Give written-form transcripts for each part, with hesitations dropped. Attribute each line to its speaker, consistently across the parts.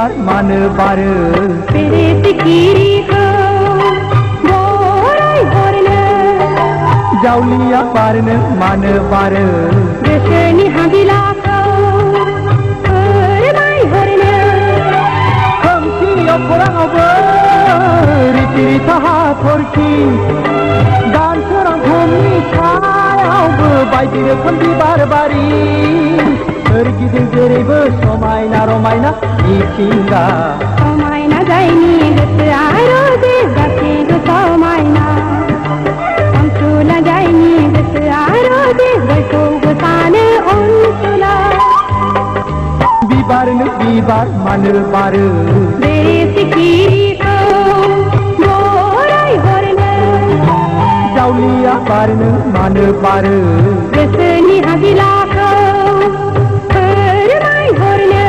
Speaker 1: बिबार मानो बारो
Speaker 2: बेरे सिखिरिखौ बराय हरनो
Speaker 1: जावलिया बारनो मानो बारो
Speaker 2: गोसोनि हाबिलाखौ फोरमायहरनो
Speaker 1: खोमसियाव खौराङावबो रिथि रिथा हाथरखि दान सोरां भुमनि सायावबो बायदि रोखोम बिबार बारि सोरगिदिं जेरैबो समायना रमायना मिथिंगा
Speaker 2: समायना जायनि गोसोआ रोजे गासैबो समायना अनसुला जायनि गोसोआ रोजे बयखौबो सानो अनसुला
Speaker 1: बिबारनो बिबार मानो बारो
Speaker 2: बेरे सिखिरिखौ बराय हरनो
Speaker 1: जावलिया बारनो मानो बारो
Speaker 2: गोसोनि हाबिलाखौ फोरमायहरनो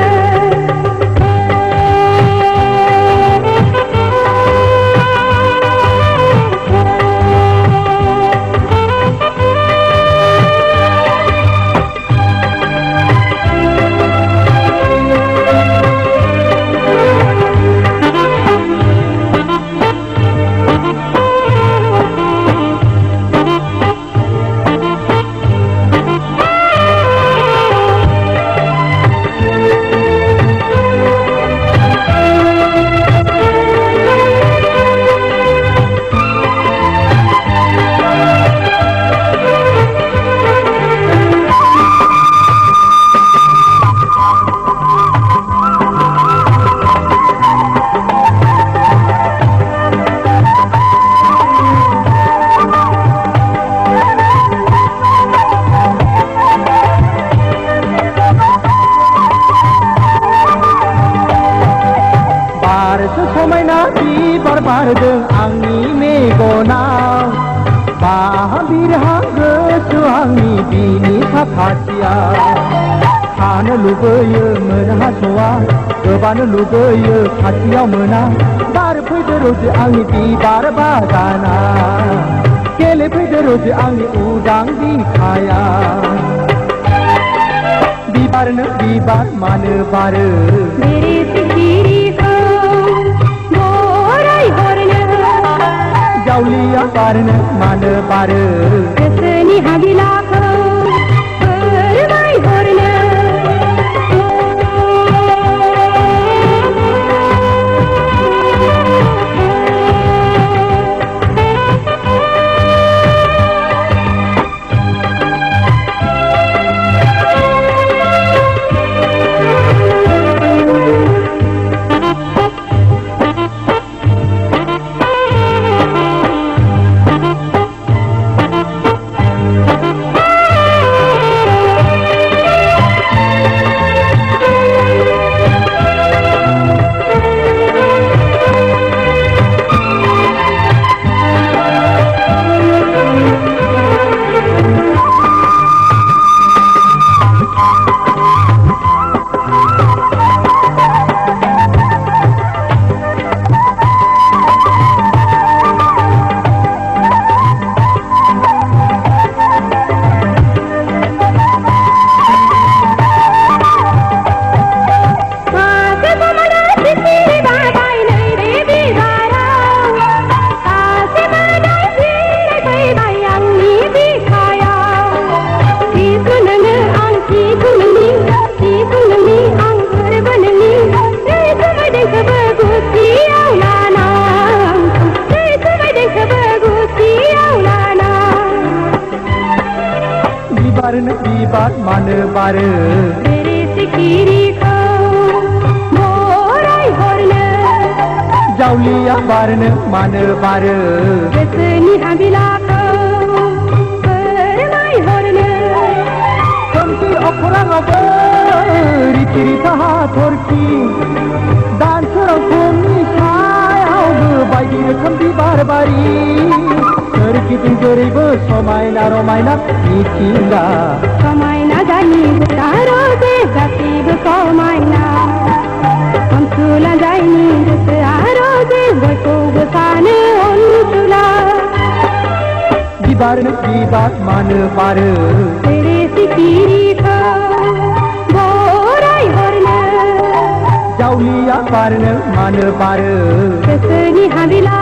Speaker 1: समायना बिबार बारदों आंनि मेगनाव बाबिरहां गोसो आंनि बिनि साखाथियाव थानो लुबैयो मोनहास'आ गोबानो लुबैयो खाथियाव मोना बारफैदो रोजे आंनि बिबार बागाना गेलेफैदो रोजे आंनि उदां बिखाया बिबारनो बिबार मानो बारो
Speaker 2: बेरे सिखिरिखौ
Speaker 1: जावलिया बारनो मानो बारो
Speaker 2: गोसोनि हाबिलाखौ फोरमायहरनो
Speaker 1: बिबारनो बिबार मानो बारो
Speaker 2: बेरे सिखिरिखौ बराय हरनो
Speaker 1: जावलिया बारनो मानो बारो
Speaker 2: गोसोनि हाबिलाखौ फोरमायहरनो
Speaker 1: खोमसि अखराङावबो रिथि रिथा हाथरखि दान सोरां भुमनि सायावबो बायदि रोखोम बिबार बारि सोरगिदिं जेरैबो समायना रमायना मिथिंगा
Speaker 2: समायना जायनि गोसोआ रोजे गासैबो समायना अनसुला जायनि गोसोआ रोजे बयखौबो सानो अनसुला
Speaker 1: बिबारनो बिबार मानो बारो
Speaker 2: बेरे सिखिरिखौ बराय हरनो
Speaker 1: जावलिया पारनो मानो पारो
Speaker 2: गोसोनि हाबिला